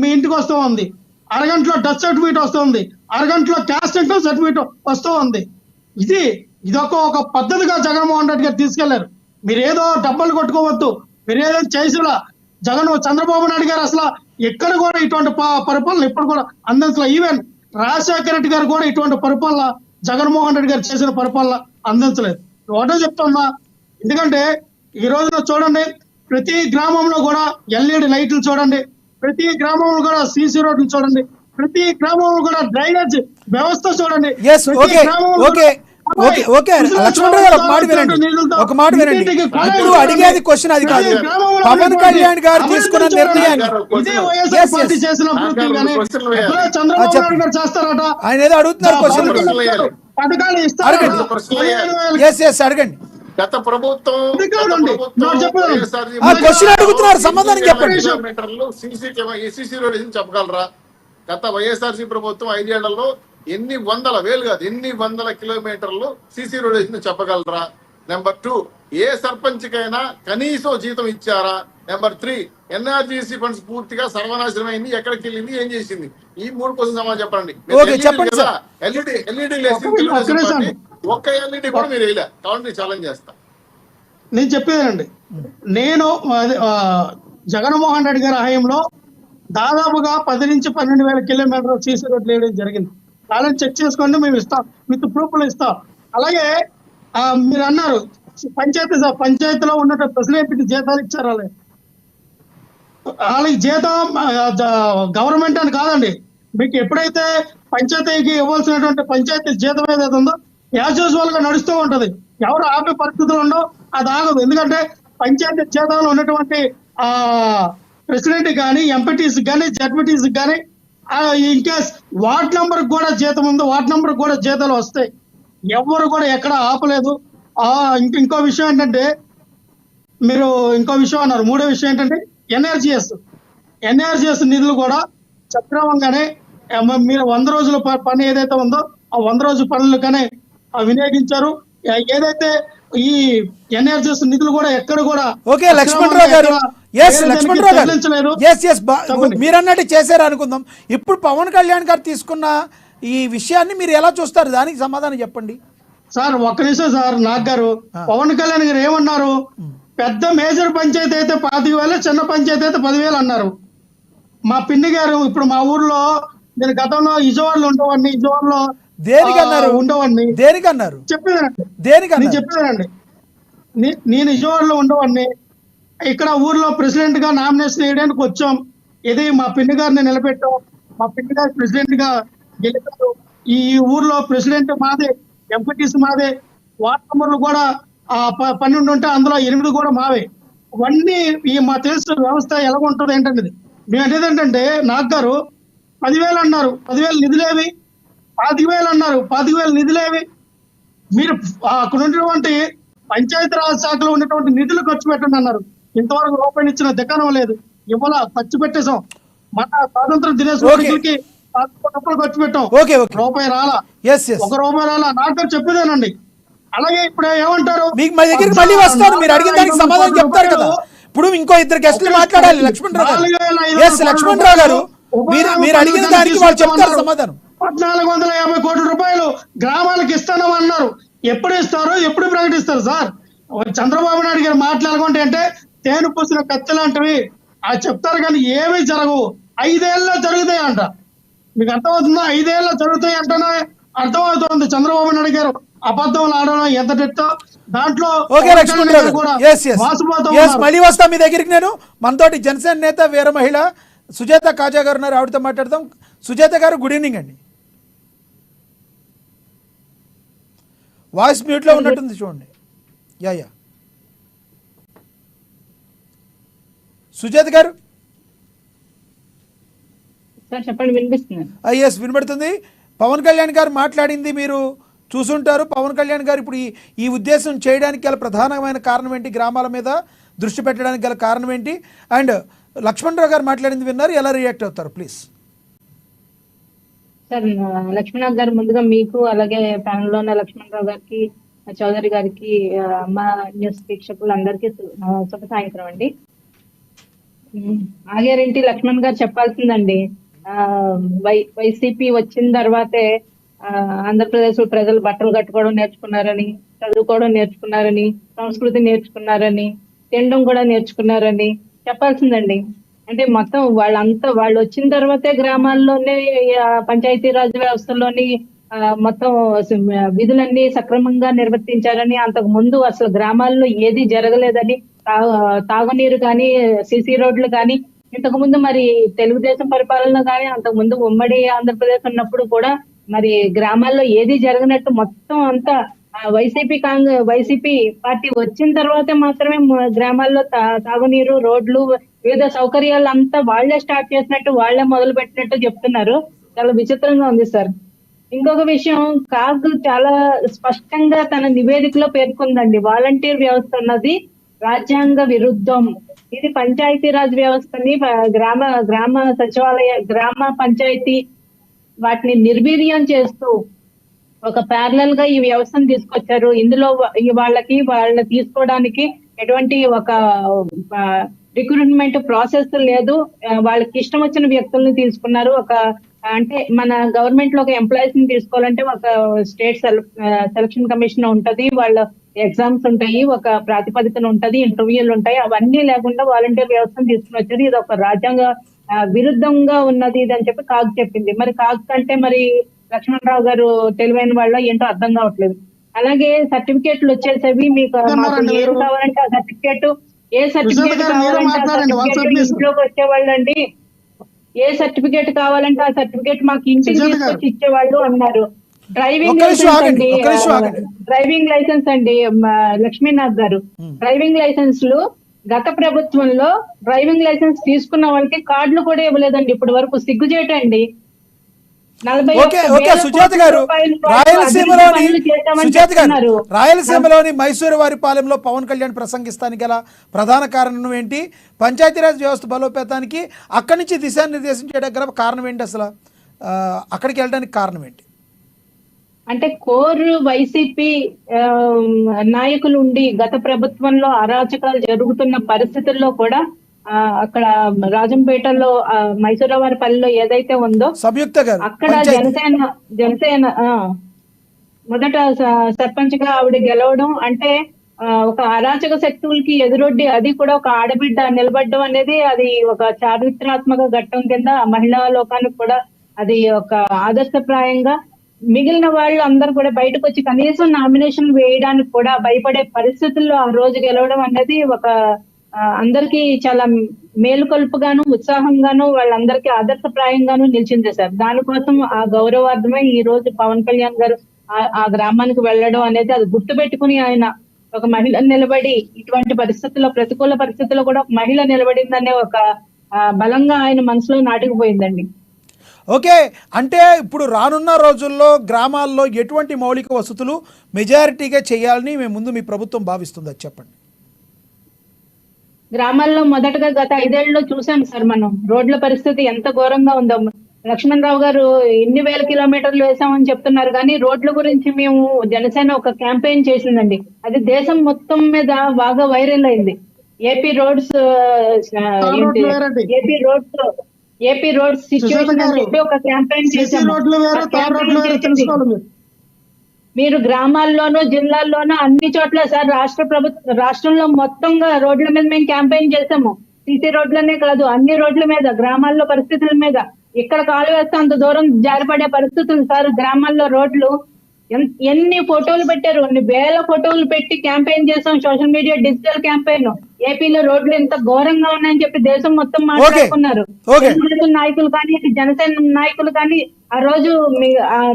మీ ఇంటికి వస్తూ ఉంది, అరగంటలో డెత్ సర్టిఫికేట్ వస్తుంది, అరగంటలో క్యాస్ట్ ఇన్కమ్ సర్టిఫికేట్ వస్తూ ఉంది. ఇదొక పద్ధతిగా జగన్మోహన్ రెడ్డి గారు తీసుకెళ్లారు. మీరేదో డబ్బులు కొట్టుకోవద్దు, మీరేదో చేసిలా చంద్రబాబు నాయుడు గారు అసలు ఎక్కడ కూడా ఇటువంటి పరిపాలన ఎప్పుడు కూడా అందించలే. ఈవెన్ రాజశేఖర రెడ్డి గారు కూడా ఇటువంటి పరిపాలన జగన్మోహన్ రెడ్డి గారు చేసిన పరిపాలన అందించలేదు. ఒకటే చెప్తున్నా, ఎందుకంటే ఈ రోజున చూడండి, ప్రతి గ్రామంలో కూడా ఎల్ఈడి లైట్లు చూడండి, ప్రతి గ్రామంలో కూడా సీసీ రోడ్లు చూడండి, ప్రతి గ్రామంలో కూడా డ్రైనేజ్ వ్యవస్థ చూడండి. లక్ష్మణరావు గారు ఒక మాట వినండి. ఇప్పుడు అడిగేది క్వశ్చన్ అది కాదు. పవన్ కళ్యాణ్ గారు తీసుకున్న నిర్ణయాన్ని ఆయన ఏదో అడుగుతున్నారు క్వశ్చన్. అడగండి. గత ప్రభుత్వం క్వశ్చన్ అడుగుతున్నారు, సమాధానం చెప్పండి. సీసీ రోడ్ చెప్పగలరా? గత వైఎస్ఆర్సీ ప్రభుత్వం 5 ఏళ్లలో ఎన్ని వందల వేలు కాదు, ఎన్ని వందల కిలోమీటర్లు సీసీ రోడ్ వేసిందో చెప్పగలరా? నెంబర్ 2, ఏ సర్పంచ్ కైనా కనీసం జీతం ఇచ్చారా? నెంబర్ 3, ఎన్ఆర్జీసీ ఫండ్స్ పూర్తిగా సర్వనాశనం అయింది, ఎక్కడికి వెళ్ళింది, ఏం చేసింది? ఈ 3 కోసం సమాధానం చెప్పండి. ఎల్ఈడి ఒక్క ఎల్ఈడి కూడా మీరు వేయలే. కాబట్టి ఛాలెంజ్ చేస్తా. నేను చెప్పేదండి, నేను జగన్మోహన్ రెడ్డి గారి హయాంలో దాదాపుగా 10 నుంచి 12,000 కిలోమీటర్లు సీసీ రోడ్లు వేయడం జరిగింది. వాళ్ళని చెక్ చేసుకోండి, మేము ఇస్తాం, విత్ ప్రూఫ్లు ఇస్తాం. అలాగే మీరు అన్నారు పంచాయతీలో ఉన్న ప్రెసిడెంట్కి జీతాలు ఇచ్చారు. వాళ్ళకి జీతం గవర్నమెంట్ అని కాదండి, మీకు ఎప్పుడైతే పంచాయతీకి ఇవ్వాల్సినటువంటి పంచాయతీ జీతం ఏదైతే ఉందో యాజ్ యూజువల్ గా నడుస్తూ ఉంటది. ఎవరు ఆపే పరిస్థితులు ఉండవు, అది ఆగదు. ఎందుకంటే పంచాయతీ జీతంలో ఉన్నటువంటి ప్రెసిడెంట్ కానీ, ఎంపీటీస్ కానీ, జడ్పీటీస్ కానీ, ఇన్ కేస్ వార్డ్ నెంబర్ కూడా జీతం ఉందో వార్డ్ నెంబర్ కూడా జీతాలు వస్తాయి. ఎవరు కూడా ఎక్కడ ఆపలేదు. ఇంకో విషయం ఏంటంటే, మీరు ఇంకో విషయం అన్నారు, 3వ విషయం ఏంటంటే ఎన్ఆర్జీఎస్ నిధులు కూడా సక్రమంగానే మీరు 100 రోజుల పని ఏదైతే ఉందో ఆ 100 రోజుల పనులకనే వినియోగించారు. ఏదైతే ఈ ఎన్ఆర్జీఎస్ నిధులు కూడా ఎక్కడ కూడా లక్ష్మణరావు గారు మీరు అన్నట్టు చేశారు అనుకుందాం. ఇప్పుడు పవన్ కళ్యాణ్ గారు తీసుకున్న ఈ విషయాన్ని మీరు ఎలా చూస్తారు? దానికి సమాధానం చెప్పండి సార్. ఒక్క నిమిషం సార్. నాగ్ గారు, పవన్ కళ్యాణ్ గారు ఏమన్నారు? పెద్ద మేజర్ పంచాయతీ అయితే 25,000, చిన్న పంచాయతీ అయితే 10,000 అన్నారు. మా పిన్ని గారు ఇప్పుడు మా ఊర్లో, నేను గతంలో విజయవాడలో ఉండేవాడిని, విజయవాడలో ఉండేవాడిని. దేనికన్నారు చెప్పేదానండి. నేను విజయవాడలో ఉండేవాడిని. ఇక్కడ ఊర్లో ప్రెసిడెంట్ గా నామినేషన్ వేయడానికి వచ్చాం. ఇది మా పిన్ని గారిని నిలబెట్టాం, మా పిన్ని గారు ప్రెసిడెంట్ గా గెలిపారు. ఈ ఊర్లో ప్రెసిడెంట్ మాదే, ఎంపీటీసీ మాదే, వార్డ్ మెంబర్లు కూడా 12 ఉంటే అందులో 8 కూడా మావే. ఇవన్నీ మా తెలుసు వ్యవస్థ ఎలా ఉంటుంది ఏంటనేది. మేము అనేది ఏంటంటే, నాగ్ గారు 10,000 అన్నారు, 10,000 నిధులేవి? 25,000 అన్నారు, 25,000 నిధులేవి? మీరు అక్కడ ఉన్నటువంటి పంచాయతీరాజ్ శాఖలో ఉన్నటువంటి నిధులు ఖర్చు పెట్టండి అన్నారు. ఇంతవరకు రూపాయి ఇచ్చిన దుకాణం లేదు, ఇవాళ ఖర్చు పెట్టేశాం. మన స్వాతంత్రం దినేశ్వరికి ఖర్చు పెట్టాం, రూపాయి రాలా, 1 రూపాయి రాలా. నాకు చెప్పేదేనండి. అలాగే ఇప్పుడు ఏమంటారు, మా దగ్గరికి మళ్ళీ వస్తారు, మీరు అడిగిన దానికి సమాధానం చెప్తారు కదా. ఇప్పుడు ఇంకో 2 గెస్టులు మాట్లాడాలి. లక్ష్మణరావు గారు, మీరు అడిగిన దానికి వాళ్ళు చెప్తారు సమాధానం. 1,450 కోట్ల రూపాయలు గ్రామాలకు ఇస్తానన్నారు. ఎప్పుడు ఇస్తారు, ఎప్పుడు ప్రకటిస్తారు సార్? చంద్రబాబు నాయుడు గారు మాట్లాడుకుంటే అంటే తేను పూసిన కత్తి లాంటివి అది చెప్తారు, కానీ ఏమీ జరగవు. 5 ఏళ్ళలో జరుగుతాయి అంట. మీకు అర్థమవుతుందా? 5 ఏళ్ళలో జరుగుతాయి అంటేనే అర్థమవుతుంది చంద్రబాబు నాయుడు గారు అబద్ధం ఆడడం ఎంత తెట్టో. దాంట్లో మళ్ళీ వస్తా మీ దగ్గరికి. నేను మనతోటి జనసేన నేత వీర మహిళ సుజాత కాజా గారు ఉన్నారు, ఆవిడతో మాట్లాడదాం. సుజాత గారు, గుడ్ ఈవినింగ్ అండి. వాయిస్ మ్యూట్లో ఉన్నట్టుంది చూడండి. యా సుజాత గారు చెప్పండి, వినిపిస్తుంది? ఎస్, వినబడుతుంది. పవన్ కళ్యాణ్ గారు మాట్లాడింది మీరు చూసుంటారు. పవన్ కళ్యాణ్ గారు ఇప్పుడు ఈ ఉద్దేశం చేయడానికి గల ప్రధానమైన కారణం ఏంటి? గ్రామాల మీద దృష్టి పెట్టడానికి గల కారణం ఏంటి? అండ్ లక్ష్మణరావు గారు మాట్లాడింది విన్నారు, ఎలా రియాక్ట్ అవుతారు ప్లీజ్? సార్, లక్ష్మణరావు గారు, ముందుగా మీకు అలాగే ప్యానెల్ లో ఉన్న లక్ష్మణరావు గారికి, చౌదరి గారికి, మా న్యూస్ వీక్షకులందరికీ శుభ సాయంత్రం అండి. ఆగారెడ్డి లక్ష్మణ్ గారు చెప్పాల్సిందండి. ఆ వైసీపీ వచ్చిన తర్వాతే ఆంధ్రప్రదేశ్ ప్రజలు బట్టలు కట్టుకోవడం నేర్చుకున్నారని, చదువుకోవడం నేర్చుకున్నారని, సంస్కృతి నేర్చుకున్నారని, తినడం కూడా నేర్చుకున్నారని చెప్పాల్సిందండి. అంటే మొత్తం వాళ్ళు వచ్చిన తర్వాతే గ్రామాల్లోనే పంచాయతీరాజ్ వ్యవస్థలోని మొత్తం విధులన్నీ సక్రమంగా నిర్వర్తించారని, అంతకు ముందు అసలు గ్రామాల్లో ఏది జరగలేదని, తాగునీరు కానీ, సిసి రోడ్లు కానీ, ఇంతకు ముందు మరి తెలుగుదేశం పరిపాలన కానీ, అంతకు ముందు ఉమ్మడి ఆంధ్రప్రదేశ్ ఉన్నప్పుడు కూడా మరి గ్రామాల్లో ఏది జరగనట్టు మొత్తం అంతా వైసీపీ పార్టీ వచ్చిన తర్వాతే మాత్రమే గ్రామాల్లో తాగునీరు, రోడ్లు, వివిధ సౌకర్యాలు అంతా వాళ్లే స్టార్ట్ చేసినట్టు, వాళ్లే మొదలు పెట్టినట్టు చెప్తున్నారు. చాలా విచిత్రంగా ఉంది సార్. ఇంకొక విషయం, కాగ్ చాలా స్పష్టంగా తన నివేదికలో పేర్కొందండి, వాలంటీర్ వ్యవస్థ అన్నది రాజ్యాంగ విరుద్ధం. ఇది పంచాయతీరాజ్ వ్యవస్థని, గ్రామ సచివాలయ, గ్రామ పంచాయతీ వాటిని నిర్వీర్యం చేస్తూ ఒక ప్యారలల్ గా ఈ వ్యవస్థను తీసుకొచ్చారు. ఇందులో వాళ్ళని తీసుకోవడానికి ఎటువంటి ఒక రిక్రూట్మెంట్ ప్రాసెస్ లేదు. వాళ్ళకి ఇష్టం వచ్చిన వ్యక్తుల్ని తీసుకున్నారు. అంటే మన గవర్నమెంట్ లో ఒక ఎంప్లాయీస్ ని తీసుకోవాలంటే ఒక స్టేట్ సెలక్షన్ కమిషన్ ఉంటది, వాళ్ళ ఎగ్జామ్స్ ఉంటాయి, ఒక ప్రాతిపదికన ఉంటది, ఇంటర్వ్యూలు ఉంటాయి. అవన్నీ లేకుండా వాలంటీర్ వ్యవస్థను తీసుకుని వచ్చారు. ఇది ఒక రాజ్యాంగ విరుద్ధంగా ఉన్నది ఇది అని చెప్పి కాగ్ చెప్పింది. మరి కాగ్ కంటే మరి లక్ష్మణరావు గారు తెలివైన వాళ్ళ ఏంటో అర్థం కావట్లేదు. అలాగే సర్టిఫికేట్లు వచ్చేసేవి మీకు ఏం కావాలంటే ఆ సర్టిఫికేట్, ఏ సర్టిఫికేట్ కావాలంటే ఆ సర్టిఫికేట్ ఇంట్లోకి వచ్చేవాళ్ళండి. ఏ సర్టిఫికేట్ కావాలంటే ఆ సర్టిఫికేట్ మాకు ఇంటికి తీసుకొచ్చి ఇచ్చేవాళ్ళు అన్నారు. డ్రైవింగ్ లైసెన్స్ అండి లక్ష్మీనాథ్ గారు, డ్రైవింగ్ లైసెన్స్లు గత ప్రభుత్వంలో డ్రైవింగ్ లైసెన్స్ తీసుకున్న వాళ్ళకి కార్డులు కూడా ఇవ్వలేదండి ఇప్పటి వరకు. సిగ్గుచేటండి. రాయలసీమలోని మైసూరు వారి పాలెంలో పవన్ కళ్యాణ్ ప్రసంగిస్తానికి గల ప్రధాన కారణం ఏంటి? పంచాయతీరాజ్ వ్యవస్థ బలోపేతానికి, అక్కడి నుంచి దిశానిర్దేశం చేయడానికి గల కారణం ఏంటి? అసలు అక్కడికి వెళ్ళడానికి కారణం ఏంటి? అంటే కోర్ వైసీపీ నాయకులు ఉండి గత ప్రభుత్వంలో అరాచకాలు జరుగుతున్న పరిస్థితుల్లో కూడా అక్కడ రాజంపేటలో మైసూరవారిపల్లిలో ఏదైతే ఉందో అక్కడ జనసేన మొదట సర్పంచ్ గా ఆవిడ గెలవడం అంటే ఒక అరాచక శక్తులకి ఎదురొడ్డి, అది కూడా ఒక ఆడబిడ్డ నిలబడడం అనేది అది ఒక చారిత్రాత్మక ఘట్టం కింద మహిళా లోకానికి కూడా అది ఒక ఆదర్శప్రాయంగా, మిగిలిన వాళ్ళు అందరూ కూడా బయటకు వచ్చి కనీసం నామినేషన్ వేయడానికి కూడా భయపడే పరిస్థితుల్లో ఆ రోజు గెలవడం అనేది ఒక అందరికీ చాలా మేలుకొల్పుగాను, ఉత్సాహంగాను, వాళ్ళందరికీ ఆదర్శప్రాయంగాను నిలిచింది సార్. దానికోసం ఆ గౌరవార్థమై ఈ రోజు పవన్ కళ్యాణ్ గారు ఆ గ్రామానికి వెళ్ళడం అనేది, అది గుర్తు పెట్టుకుని ఆయన ఒక మహిళ నిలబడి ఇటువంటి పరిస్థితుల్లో, ప్రతికూల పరిస్థితుల్లో కూడా ఒక మహిళ నిలబడిందనే ఒక బలంగా ఆయన మనసులో నాటుకుపోయిందండి. ఓకే, అంటే ఇప్పుడు రానున్న రోజుల్లో గ్రామాల్లో ఎటువంటి మౌలిక వసతులు మెజారిటీగా చేయాలని ముందు మీ ప్రభుత్వం భావిస్తుందో చెప్పండి. గ్రామాల్లో మొదటగా గత 5 ఏళ్లలో చూసాం సార్ మనం రోడ్ల పరిస్థితి ఎంత ఘోరంగా ఉందో. లక్ష్మణరావు గారు ఎన్ని వేల కిలోమీటర్లు వేసామని చెప్తున్నారు కానీ రోడ్ల గురించి మేము జనసేన ఒక క్యాంపెయిన్ చేసిందండి. అది దేశం మొత్తం మీద బాగా వైరల్ అయింది. ఏపీ రోడ్స్ సిచ్యువేషన్ అని చెప్పి ఒక క్యాంపెయిన్ చేశాము. మీరు గ్రామాల్లోనూ జిల్లాల్లోనూ అన్ని చోట్ల సార్ రాష్ట్రంలో మొత్తంగా రోడ్ల మీద మేము క్యాంపెయిన్ చేసాము. సీసీ రోడ్లనే కాదు, అన్ని రోడ్ల మీద, గ్రామాల్లో పరిస్థితుల మీద, ఇక్కడ కాలు వేస్తే అంత దూరం జారిపడే పరిస్థితులు సార్. గ్రామాల్లో రోడ్లు ఎన్ని ఫోటోలు పెట్టారు, అన్ని వేల ఫోటోలు పెట్టి క్యాంపెయిన్ చేసాం. Social media digital campaign. ఏపీలో రోడ్లు ఎంత ఘోరంగా ఉన్నాయని చెప్పి దేశం మొత్తం మాట్లాడుకున్నారు. తెలుగుదేశం నాయకులు కానీ, జనసేన నాయకులు కానీ ఆ రోజు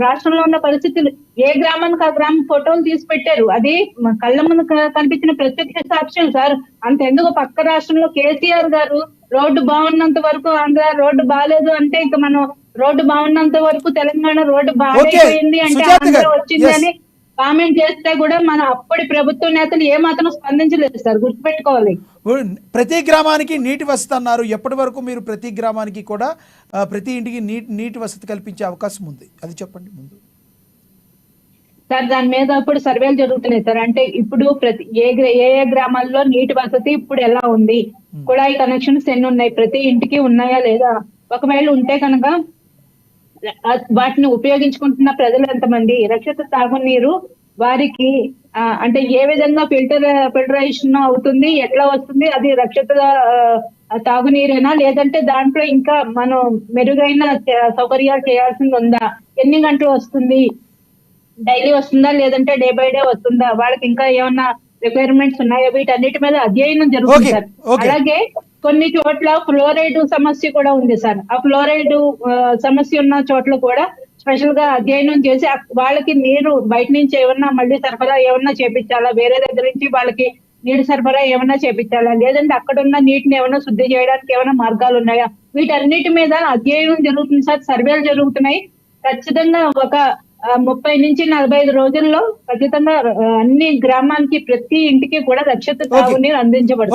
రాష్ట్రంలో ఉన్న పరిస్థితులు ఏ గ్రామానికి ఆ గ్రామం ఫోటోలు తీసి పెట్టారు. అది కళ్ళ ముందు కనిపించిన ప్రత్యక్ష సాక్ష్యం సార్. అంతెందుకు పక్క రాష్ట్రంలో కేసీఆర్ గారు రోడ్డు బాగున్నంత వరకు ఆంధ్ర రోడ్డు బాగాలేదు అంటే, ఇక మనం రోడ్డు బాగున్నంత వరకు తెలంగాణ రోడ్డు బాగైపోయింది అంటే ఆంధ్ర వచ్చిందని కామెంట్ చేస్తే కూడా మన అప్పటి ప్రభుత్వ నేతలు ఏమాత్రం స్పందించలేదు సార్, గుర్తుపెట్టుకోవాలి. ప్రతి గ్రామానికి నీటి వసతి అన్నారు. ఎప్పటి వరకు మీరు ప్రతి గ్రామానికి కూడా ప్రతి ఇంటికి నీటి వసతి కల్పించే అవకాశం ఉంది, అది చెప్పండి ముందు సార్. దాని మీద ఇప్పుడు సర్వేలు జరుగుతున్నాయి సార్. అంటే ఇప్పుడు ఏ గ్రామాల్లో నీటి వసతి ఇప్పుడు ఎలా ఉంది, కుళాయి కనెక్షన్స్ ఎన్ని ఉన్నాయి, ప్రతి ఇంటికి ఉన్నాయా లేదా, ఒకవేళ ఉంటే కనుక వాటిని ఉపయోగించుకుంటున్న ప్రజలు ఎంతమంది, రక్షిత తాగునీరు వారికి అంటే ఏ విధంగా ఫిల్టరేషన్ అవుతుంది, ఎట్లా వస్తుంది, అది రక్షిత తాగునీరేనా లేదంటే దాంట్లో ఇంకా మనం మెరుగైన సౌకర్యాలు చేయాల్సింది ఉందా, ఎన్ని గంటలు వస్తుంది, డైలీ వస్తుందా లేదంటే డే బై డే వస్తుందా, వాళ్ళకి ఇంకా ఏమన్నా రిక్వైర్మెంట్స్ ఉన్నాయో, వీటన్నిటి మీద అధ్యయనం జరుగుతుంది సార్. అలాగే కొన్ని చోట్ల ఫ్లోరైడ్ సమస్య కూడా ఉంది సార్. ఆ ఫ్లోరైడ్ సమస్య ఉన్న చోట్ల కూడా స్పెషల్ గా అధ్యయనం చేసి వాళ్ళకి నీరు బయట నుంచి ఏమన్నా మళ్ళీ సరఫరా ఏమన్నా చేపించాలా, వేరే దగ్గర నుంచి వాళ్ళకి నీటి సరఫరా ఏమన్నా చేపించాలా, లేదంటే అక్కడ ఉన్న నీటిని ఏమైనా శుద్ధి చేయడానికి ఏమైనా మార్గాలు ఉన్నాయా, వీటన్నిటి మీద అధ్యయనం జరుగుతుంది సార్. సర్వేలు జరుగుతున్నాయి. ఖచ్చితంగా ఒక 30 నుంచి 45 రోజుల్లో ఖచ్చితంగా అన్ని గ్రామానికి ప్రతి ఇంటికి కూడా రక్షిత తాగునీరు అందించబడుతుంది.